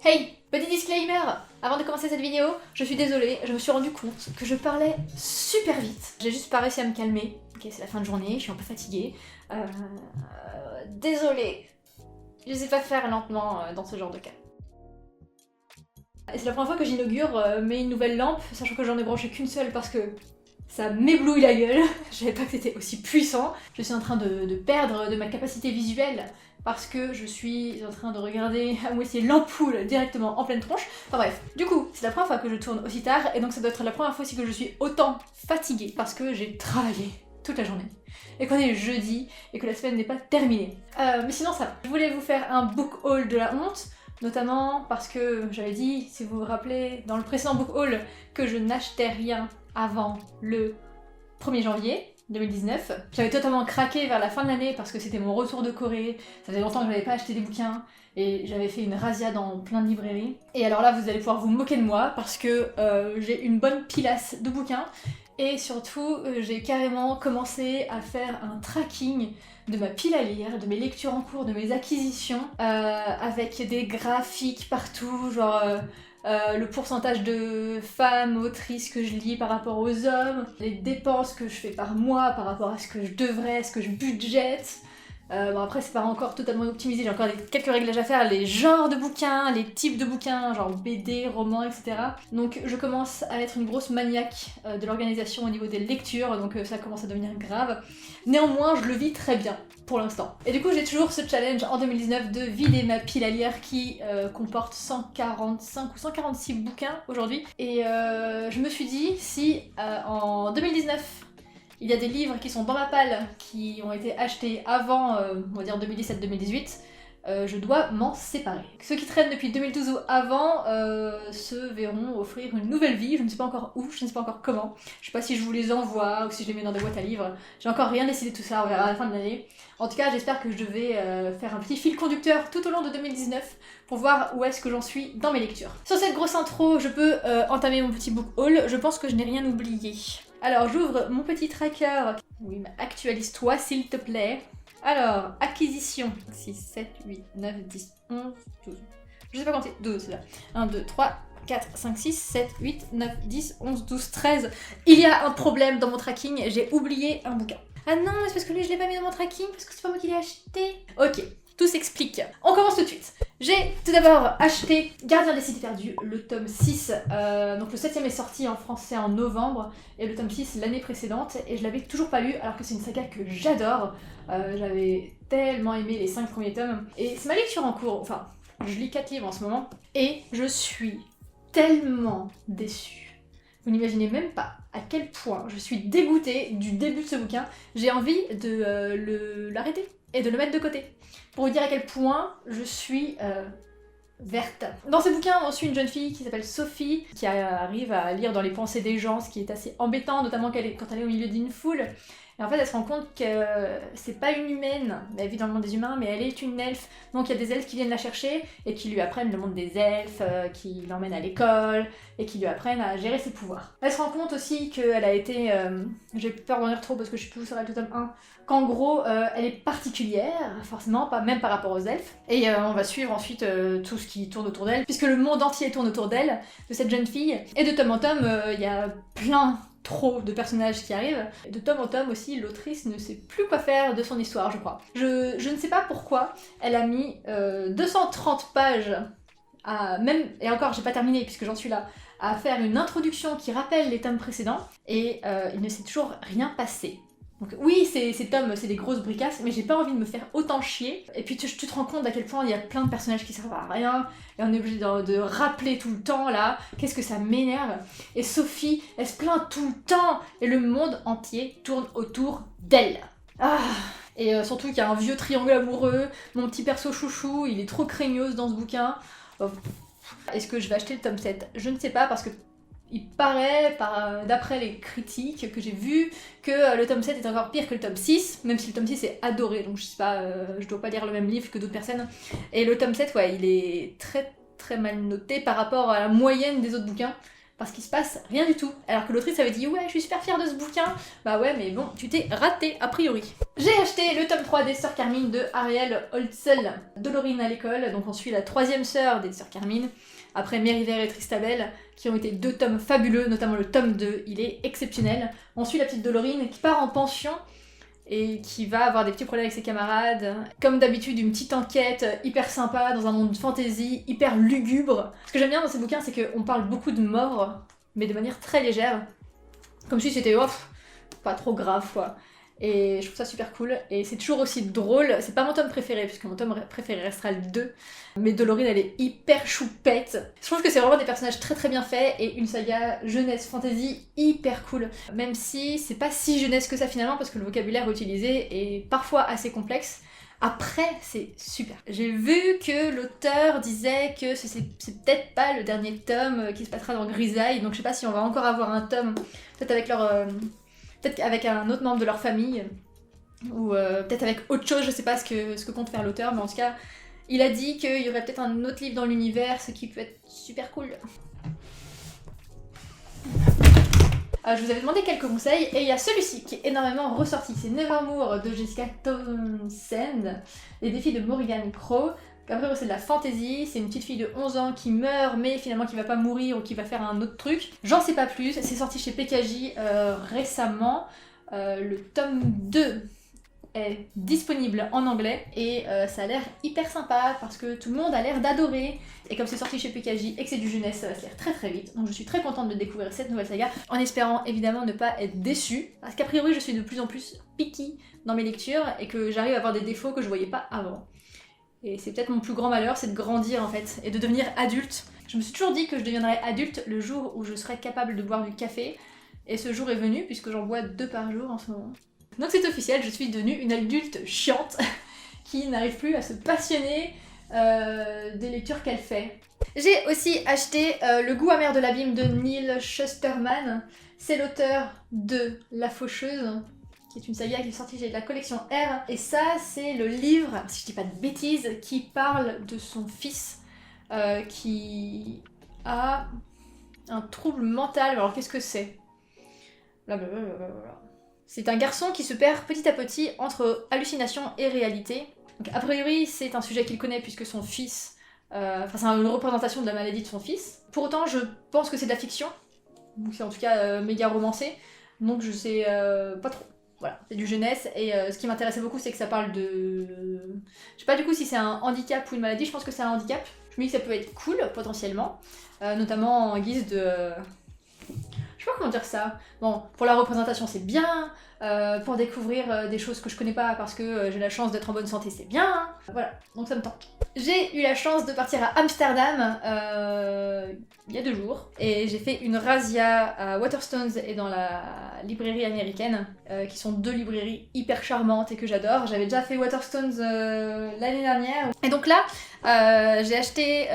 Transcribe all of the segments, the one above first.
Hey, petit disclaimer! Avant de commencer cette vidéo, je suis désolée, je me suis rendu compte que je parlais super vite. J'ai juste pas réussi à me calmer. Ok, c'est la fin de journée, je suis un peu fatiguée. Désolée. Je sais pas faire lentement dans ce genre de cas. Et c'est la première fois que j'inaugure une nouvelle lampe, sachant que j'en ai branché qu'une seule parce que ça m'éblouit la gueule. Je savais pas que c'était aussi puissant. Je suis en train de perdre de ma capacité visuelle parce que je suis en train de regarder à moitié l'ampoule directement en pleine tronche. Enfin bref, du coup, c'est la première fois que je tourne aussi tard et donc ça doit être la première fois aussi que je suis autant fatiguée parce que j'ai travaillé toute la journée et qu'on est jeudi et que la semaine n'est pas terminée. Mais sinon ça va. Je voulais vous faire un book haul de la honte, notamment parce que j'avais dit, si vous vous rappelez, dans le précédent book haul, que je n'achetais rien avant le 1er janvier 2019. J'avais totalement craqué vers la fin de l'année parce que c'était mon retour de Corée, ça faisait longtemps que j'avais pas acheté des bouquins et j'avais fait une razzia dans plein de librairies. Et alors là vous allez pouvoir vous moquer de moi parce que j'ai une bonne pilasse de bouquins et surtout j'ai carrément commencé à faire un tracking de ma pile à lire, de mes lectures en cours, de mes acquisitions, avec des graphiques partout, genre le pourcentage de femmes autrices que je lis par rapport aux hommes, les dépenses que je fais par mois par rapport à ce que je devrais, ce que je budgète. Bon après c'est pas encore totalement optimisé, j'ai encore quelques réglages à faire, les genres de bouquins, les types de bouquins, genre BD, romans, etc. Donc je commence à être une grosse maniaque de l'organisation au niveau des lectures, donc ça commence à devenir grave. Néanmoins je le vis très bien pour l'instant. Et du coup j'ai toujours ce challenge en 2019 de vider ma pile à lire qui comporte 145 ou 146 bouquins aujourd'hui. Et je me suis dit si en 2019 il y a des livres qui sont dans ma palle, qui ont été achetés avant, on va dire 2017-2018, je dois m'en séparer. Ceux qui traînent depuis 2012 ou avant se verront offrir une nouvelle vie, je ne sais pas encore où, je ne sais pas encore comment. Je sais pas si je vous les envoie ou si je les mets dans des boîtes à livres. J'ai encore rien décidé de tout ça, on verra à la fin de l'année. En tout cas, j'espère que je vais faire un petit fil conducteur tout au long de 2019 pour voir où est-ce que j'en suis dans mes lectures. Sur cette grosse intro, je peux entamer mon petit book haul. Je pense que je n'ai rien oublié. Alors, j'ouvre mon petit tracker. Oui, mais actualise-toi, s'il te plaît. Alors, acquisition. 6, 7, 8, 9, 10, 11, 12. Je sais pas compter. 12, c'est là. 1, 2, 3, 4, 5, 6, 7, 8, 9, 10, 11, 12, 13. Il y a un problème dans mon tracking. J'ai oublié un bouquin. Ah non, c'est parce que lui, je l'ai pas mis dans mon tracking, parce que c'est pas moi qui l'ai acheté. Ok, tout s'explique. On commence tout de suite. J'ai tout d'abord acheté Gardien des Cités Perdues, le tome 6. Donc le 7ème est sorti en français en novembre, et le tome 6 l'année précédente, et je l'avais toujours pas lu, alors que c'est une saga que j'adore. J'avais tellement aimé les 5 premiers tomes, et c'est ma lecture en cours, enfin, je lis 4 livres en ce moment, et je suis tellement déçue. Vous n'imaginez même pas à quel point je suis dégoûtée du début de ce bouquin. J'ai envie de l'arrêter et de le mettre de côté. Pour vous dire à quel point je suis verte. Dans ce bouquin, on suit une jeune fille qui s'appelle Sophie, qui arrive à lire dans les pensées des gens, ce qui est assez embêtant, notamment quand elle est au milieu d'une foule. Et en fait, elle se rend compte que c'est pas une humaine, elle vit dans le monde des humains, mais elle est une elfe. Donc il y a des elfes qui viennent la chercher et qui lui apprennent le monde des elfes, qui l'emmènent à l'école et qui lui apprennent à gérer ses pouvoirs. Elle se rend compte aussi qu'elle a été... j'ai peur d'en dire trop parce que je sais plus où sera le tome 1, qu'en gros, elle est particulière, forcément, pas même par rapport aux elfes. Et on va suivre ensuite tout ce qui tourne autour d'elle, puisque le monde entier tourne autour d'elle, de cette jeune fille. Et de tome en tome, il y a trop de personnages qui arrivent. De tome en tome aussi, l'autrice ne sait plus quoi faire de son histoire, je crois. Je ne sais pas pourquoi elle a mis 230 pages à même, et encore j'ai pas terminé puisque j'en suis là, à faire une introduction qui rappelle les tomes précédents, et il ne s'est toujours rien passé. Donc oui, ces tomes, c'est des grosses bricasses, mais j'ai pas envie de me faire autant chier. Et puis tu te rends compte à quel point il y a plein de personnages qui servent à rien, et on est obligé de rappeler tout le temps, là, qu'est-ce que ça m'énerve. Et Sophie, elle se plaint tout le temps, et le monde entier tourne autour d'elle. Ah. Et surtout qu'il y a un vieux triangle amoureux, mon petit perso chouchou, il est trop craignos dans ce bouquin. Est-ce que je vais acheter le tome 7 ? Je ne sais pas, parce que il paraît, d'après les critiques que j'ai vues, que le tome 7 est encore pire que le tome 6, même si le tome 6 est adoré, donc je sais pas, je dois pas lire le même livre que d'autres personnes. Et le tome 7, ouais, il est très très mal noté par rapport à la moyenne des autres bouquins, parce qu'il se passe rien du tout. Alors que l'autrice avait dit ouais, je suis super fière de ce bouquin. Bah ouais, mais bon, tu t'es raté a priori. J'ai acheté le tome 3 des Sœurs Carmine de Ariel Holtzel, Dolorine à l'école. Donc on suit la troisième sœur des Sœurs Carmine, après Mériver et Tristabel, qui ont été 2 tomes fabuleux, notamment le tome 2, il est exceptionnel. On suit la petite Dolorine qui part en pension et qui va avoir des petits problèmes avec ses camarades. Comme d'habitude, une petite enquête hyper sympa dans un monde fantasy, hyper lugubre. Ce que j'aime bien dans ces bouquins, c'est qu'on parle beaucoup de mort, mais de manière très légère. Comme si c'était pas trop grave, quoi. Et je trouve ça super cool. Et c'est toujours aussi drôle. C'est pas mon tome préféré, puisque mon tome préféré restera le 2. Mais Dolorine, elle est hyper choupette. Je trouve que c'est vraiment des personnages très très bien faits et une saga jeunesse fantasy hyper cool. Même si c'est pas si jeunesse que ça finalement, parce que le vocabulaire utilisé est parfois assez complexe. Après, c'est super. J'ai vu que l'auteur disait que c'est peut-être pas le dernier tome qui se passera dans Grisaille, donc je sais pas si on va encore avoir un tome, peut-être avec peut-être avec un autre membre de leur famille, ou peut-être avec autre chose, je sais pas ce que compte faire l'auteur, mais en tout cas, il a dit qu'il y aurait peut-être un autre livre dans l'univers, ce qui peut être super cool. Je vous avais demandé quelques conseils, et il y a celui-ci qui est énormément ressorti, c'est Nevermore de Jessica Townsend, les défis de Morrigan Crow. Après, c'est de la fantasy, c'est une petite fille de 11 ans qui meurt, mais finalement qui va pas mourir ou qui va faire un autre truc. J'en sais pas plus, c'est sorti chez PKJ récemment. Le tome 2 est disponible en anglais et ça a l'air hyper sympa parce que tout le monde a l'air d'adorer. Et comme c'est sorti chez PKJ et que c'est du jeunesse, ça va se lire très très vite. Donc je suis très contente de découvrir cette nouvelle saga, en espérant évidemment ne pas être déçue. Parce qu'a priori je suis de plus en plus picky dans mes lectures et que j'arrive à avoir des défauts que je voyais pas avant. Et c'est peut-être mon plus grand malheur, c'est de grandir en fait, et de devenir adulte. Je me suis toujours dit que je deviendrais adulte le jour où je serais capable de boire du café, et ce jour est venu puisque j'en bois 2 par jour en ce moment. Donc c'est officiel, je suis devenue une adulte chiante qui n'arrive plus à se passionner des lectures qu'elle fait. J'ai aussi acheté Le goût amer de l'abîme de Neil Shusterman. C'est l'auteur de La Faucheuse, qui est une saga qui est sortie chez la collection R. Et ça, c'est le livre, si je dis pas de bêtises, qui parle de son fils qui a un trouble mental. Alors qu'est-ce que c'est ? C'est un garçon qui se perd petit à petit entre hallucination et réalité. Donc a priori, c'est un sujet qu'il connaît puisque son fils... c'est une représentation de la maladie de son fils. Pour autant, je pense que c'est de la fiction. Donc c'est en tout cas méga romancé. Donc je sais pas trop. Voilà, c'est du jeunesse, et ce qui m'intéressait beaucoup, c'est que ça parle de... Je sais pas du coup si c'est un handicap ou une maladie, je pense que c'est un handicap. Je me dis que ça peut être cool, potentiellement, notamment en guise de... Je sais pas comment dire ça. Bon, pour la représentation, c'est bien, pour découvrir des choses que je connais pas parce que j'ai la chance d'être en bonne santé, c'est bien. Voilà, donc ça me tente. J'ai eu la chance de partir à Amsterdam il y a 2 jours, et j'ai fait une razzia à Waterstones et dans la librairie américaine, qui sont 2 librairies hyper charmantes et que j'adore. J'avais déjà fait Waterstones l'année dernière, et donc là j'ai acheté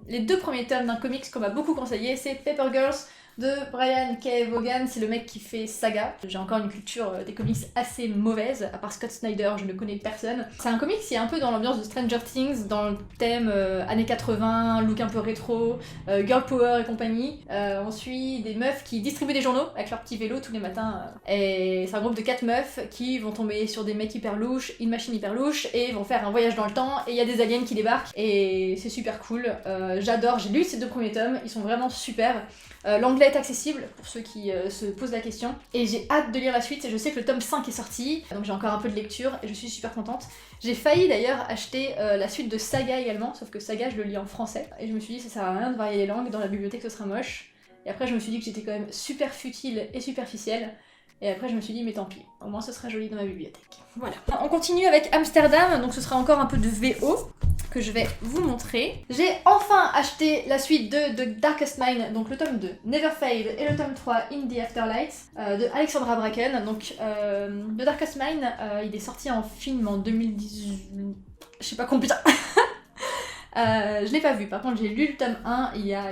les 2 premiers tomes d'un comics qu'on m'a beaucoup conseillé, c'est Paper Girls de Brian K. Vaughan, c'est le mec qui fait Saga. J'ai encore une culture des comics assez mauvaise, à part Scott Snyder, je ne connais personne. C'est un comics qui est un peu dans l'ambiance de Stranger Things, dans le thème années 80, look un peu rétro, girl power et compagnie. On suit des meufs qui distribuent des journaux avec leur petit vélo tous les matins. Et c'est un groupe de 4 meufs qui vont tomber sur des mecs hyper louches, une machine hyper louche, et vont faire un voyage dans le temps, et il y a des aliens qui débarquent, et c'est super cool. J'adore, j'ai lu ces 2 premiers tomes, ils sont vraiment super. L'anglais est accessible pour ceux qui se posent la question, et j'ai hâte de lire la suite. Je sais que le tome 5 est sorti, donc j'ai encore un peu de lecture et je suis super contente. J'ai failli d'ailleurs acheter la suite de Saga également, sauf que Saga je le lis en français, et je me suis dit ça sert à rien de varier les langues, dans la bibliothèque ce sera moche. Et après je me suis dit que j'étais quand même super futile et superficielle, et après je me suis dit mais tant pis, au moins ce sera joli dans ma bibliothèque. Voilà. On continue avec Amsterdam, donc ce sera encore un peu de VO que je vais vous montrer. J'ai enfin acheté la suite de The Darkest Mind, donc le tome 2, Never Fade, et le tome 3, In the Afterlight, de Alexandra Bracken. Donc The Darkest Mind, il est sorti en film en 2018, je sais pas combien. Je l'ai pas vu, par contre j'ai lu le tome 1 il y a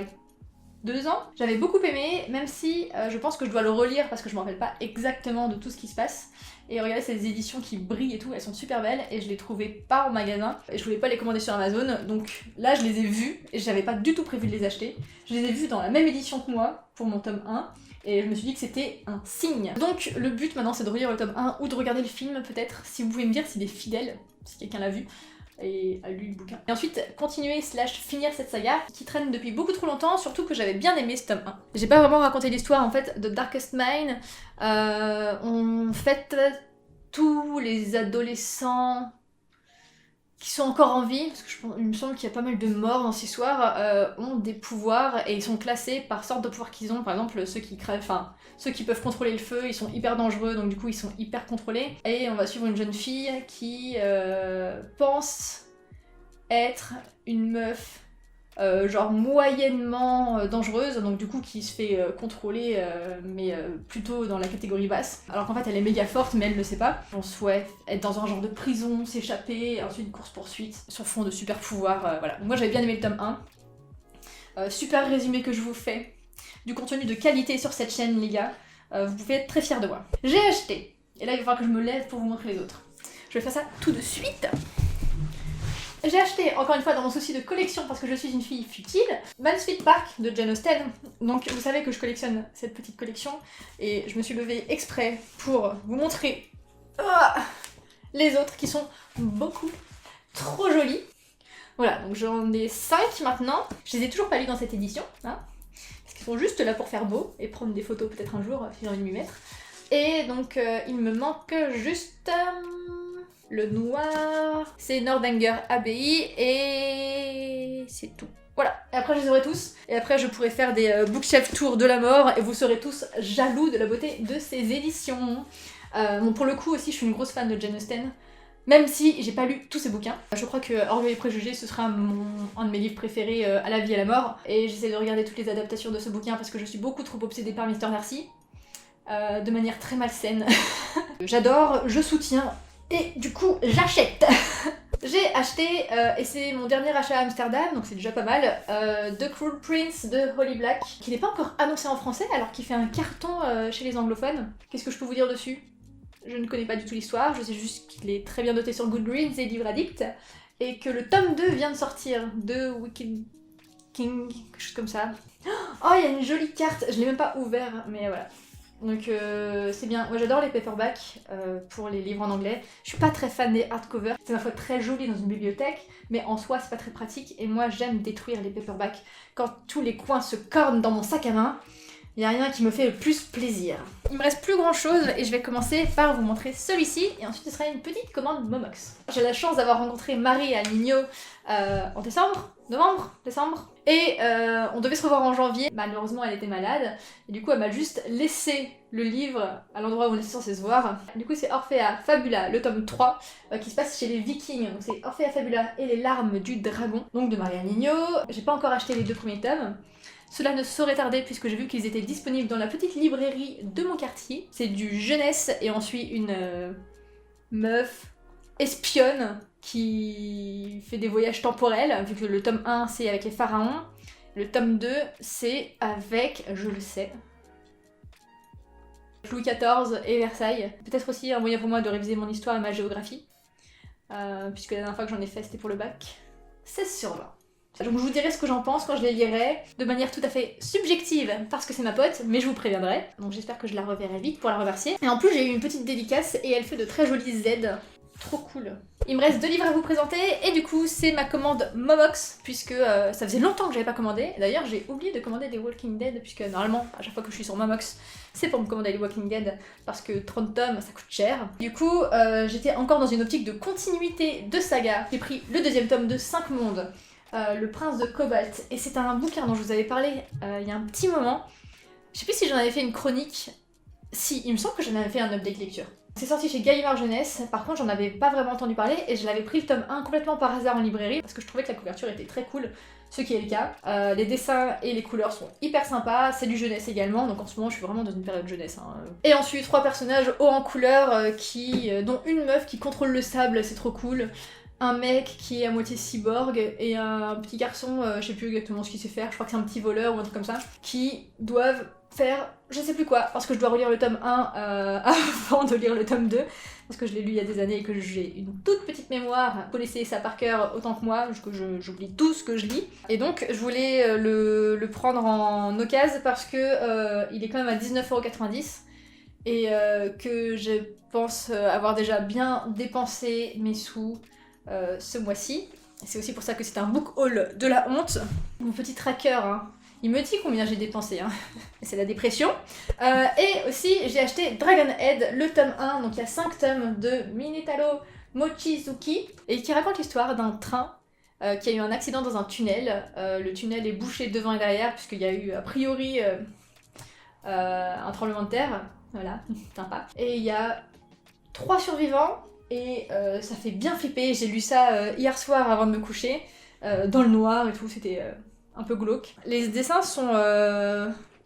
2 ans. J'avais beaucoup aimé, même si je pense que je dois le relire parce que je me rappelle pas exactement de tout ce qui se passe. Et regardez ces éditions qui brillent et tout, elles sont super belles et je les trouvais pas en magasin et je voulais pas les commander sur Amazon, donc là je les ai vues et j'avais pas du tout prévu de les acheter. Je les ai vues dans la même édition que moi pour mon tome 1 et je me suis dit que c'était un signe. Donc le but maintenant c'est de relire le tome 1 ou de regarder le film peut-être, si vous pouvez me dire s'il est fidèle, si quelqu'un l'a vu et a lu le bouquin. Et ensuite continuer / finir cette saga qui traîne depuis beaucoup trop longtemps, surtout que j'avais bien aimé ce tome 1. J'ai pas vraiment raconté l'histoire en fait de Darkest Mine. On fête tous les adolescents qui sont encore en vie, parce que il me semble qu'il y a pas mal de morts dans ces histoires, ont des pouvoirs et ils sont classés par sorte de pouvoirs qu'ils ont. Par exemple ceux qui crèvent, enfin ceux qui peuvent contrôler le feu, ils sont hyper dangereux, donc du coup ils sont hyper contrôlés. Et on va suivre une jeune fille qui pense être une meuf genre moyennement dangereuse, donc du coup qui se fait contrôler mais plutôt dans la catégorie basse, alors qu'en fait elle est méga forte mais elle ne sait pas. On souhaite être dans un genre de prison, s'échapper, et ensuite une course-poursuite sur fond de super pouvoirs, voilà. Donc moi j'avais bien aimé le tome 1. Super résumé que je vous fais, du contenu de qualité sur cette chaîne les gars, vous pouvez être très fiers de moi. J'ai acheté, et là il va falloir que je me lève pour vous montrer les autres. Je vais faire ça tout de suite. J'ai acheté, encore une fois dans mon souci de collection parce que je suis une fille futile, Mansfield Park de Jane Austen. Donc vous savez que je collectionne cette petite collection et je me suis levée exprès pour vous montrer les autres qui sont beaucoup trop jolies. Voilà, donc j'en ai 5 maintenant. Je les ai toujours pas lues dans cette édition, hein, parce qu'ils sont juste là pour faire beau et prendre des photos peut-être un jour si j'ai envie de m'y mettre. Et donc il me manque juste... le noir, c'est Northanger Abbey et c'est tout. Voilà, et après je les aurai tous, et après je pourrai faire des bookshelf tours de la mort, et vous serez tous jaloux de la beauté de ces éditions. Bon, pour le coup aussi, je suis une grosse fan de Jane Austen, même si j'ai pas lu tous ses bouquins. Je crois que Orgueil et Préjugés, ce sera un de mes livres préférés à la vie et à la mort, et j'essaie de regarder toutes les adaptations de ce bouquin parce que je suis beaucoup trop obsédée par Mr. Darcy, de manière très malsaine. J'adore, je soutiens, et du coup, j'achète. J'ai acheté, et c'est mon dernier achat à Amsterdam, donc c'est déjà pas mal, The Cruel Prince de Holly Black, qui n'est pas encore annoncé en français alors qu'il fait un carton chez les anglophones. Qu'est-ce que je peux vous dire dessus? Je ne connais pas du tout l'histoire, je sais juste qu'il est très bien noté sur Goodreads et Livre Addict, et que le tome 2 vient de sortir, de Wicked King, quelque chose comme ça. Oh, il y a une jolie carte, je l'ai même pas ouvert, mais voilà. Donc c'est bien, moi j'adore les paperbacks pour les livres en anglais. Je suis pas très fan des hardcovers, c'est ma foi très joli dans une bibliothèque, mais en soi c'est pas très pratique et moi j'aime détruire les paperbacks. Quand tous les coins se cornent dans mon sac à main, il y a rien qui me fait le plus plaisir. Il me reste plus grand chose et je vais commencer par vous montrer celui-ci et ensuite ce sera une petite commande Momox. J'ai la chance d'avoir rencontré Marie à Nino en décembre. Et on devait se revoir en janvier, malheureusement elle était malade, et du coup elle m'a juste laissé le livre à l'endroit où on était censé se voir. Du coup c'est Orphea Fabula, le tome 3, qui se passe chez les Vikings, donc c'est Orphea Fabula et les larmes du dragon, donc de Maria Nino. J'ai pas encore acheté les 2 premiers tomes. Cela ne saurait tarder puisque j'ai vu qu'ils étaient disponibles dans la petite librairie de mon quartier. C'est du jeunesse et on suit une meuf espionne qui fait des voyages temporels, vu que le tome 1 c'est avec les pharaons, le tome 2 c'est avec, je le sais, Louis XIV et Versailles. Peut-être aussi un moyen pour moi de réviser mon histoire et ma géographie, puisque la dernière fois que j'en ai fait c'était pour le bac. 16 sur 20. Donc je vous dirai ce que j'en pense quand je les lirai, de manière tout à fait subjective, parce que c'est ma pote, mais je vous préviendrai. Donc j'espère que je la reverrai vite pour la remercier. Et en plus j'ai eu une petite dédicace et elle fait de très jolies aides. Trop cool. Il me reste 2 livres à vous présenter et du coup c'est ma commande Momox puisque ça faisait longtemps que j'avais pas commandé. D'ailleurs j'ai oublié de commander des Walking Dead puisque normalement à chaque fois que je suis sur Momox c'est pour me commander les Walking Dead parce que 30 tomes ça coûte cher. Du coup j'étais encore dans une optique de continuité de saga. J'ai pris le 2e tome de 5 mondes, Le Prince de Cobalt, et c'est un bouquin dont je vous avais parlé il y a un petit moment. Je sais plus si j'en avais fait une chronique. Si, il me semble que j'en avais fait un update lecture. C'est sorti chez Gallimard Jeunesse, par contre j'en avais pas vraiment entendu parler et je l'avais pris le tome 1 complètement par hasard en librairie parce que je trouvais que la couverture était très cool, ce qui est le cas. Les dessins et les couleurs sont hyper sympas, c'est du jeunesse également, donc en ce moment je suis vraiment dans une période jeunesse. Hein. Et ensuite 3 personnages hauts en couleur dont une meuf qui contrôle le sable, c'est trop cool. un mec qui est à moitié cyborg et un petit garçon, je sais plus exactement ce qu'il sait faire, je crois que c'est un petit voleur ou un truc comme ça, qui doivent faire je sais plus quoi, parce que je dois relire le tome 1 avant de lire le tome 2, parce que je l'ai lu il y a des années et que j'ai une toute petite mémoire. Vous connaissez ça par cœur autant que moi, que j'oublie tout ce que je lis. Et donc je voulais le prendre en occasion parce que il est quand même à 19,90€ et que je pense avoir déjà bien dépensé mes sous ce mois-ci. C'est aussi pour ça que c'est un book haul de la honte. Mon petit tracker, hein, il me dit combien j'ai dépensé, hein. C'est la dépression. Et aussi, j'ai acheté Dragonhead, le tome 1, donc il y a 5 tomes de Minetaro Mochizuki, et qui raconte l'histoire d'un train qui a eu un accident dans un tunnel. Le tunnel est bouché devant et derrière, puisqu'il y a eu a priori un tremblement de terre. Voilà, sympa. Et il y a 3 survivants, et ça fait bien flipper. J'ai lu ça hier soir avant de me coucher, dans le noir et tout, c'était un peu glauque. Les dessins sont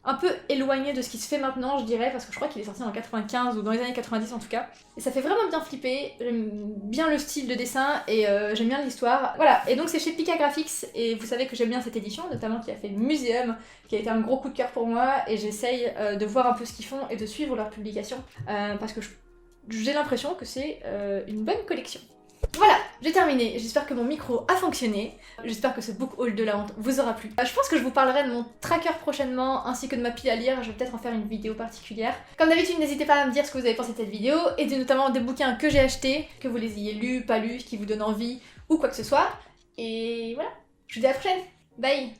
un peu éloignés de ce qui se fait maintenant, je dirais, parce que je crois qu'il est sorti en 95 ou dans les années 90 en tout cas. Et ça fait vraiment bien flipper, j'aime bien le style de dessin et j'aime bien l'histoire. Voilà, et donc c'est chez Pika Graphics, et vous savez que j'aime bien cette édition, notamment qui a fait Museum, qui a été un gros coup de cœur pour moi, et j'essaye de voir un peu ce qu'ils font et de suivre leurs publications, parce que j'ai l'impression que c'est une bonne collection. Voilà, j'ai terminé. J'espère que mon micro a fonctionné. J'espère que ce book haul de la honte vous aura plu. Je pense que je vous parlerai de mon tracker prochainement, ainsi que de ma pile à lire. Je vais peut-être en faire une vidéo particulière. Comme d'habitude, n'hésitez pas à me dire ce que vous avez pensé de cette vidéo, et notamment des bouquins que j'ai achetés, que vous les ayez lus, pas lus, qui vous donnent envie, ou quoi que ce soit. Et voilà, je vous dis à la prochaine. Bye!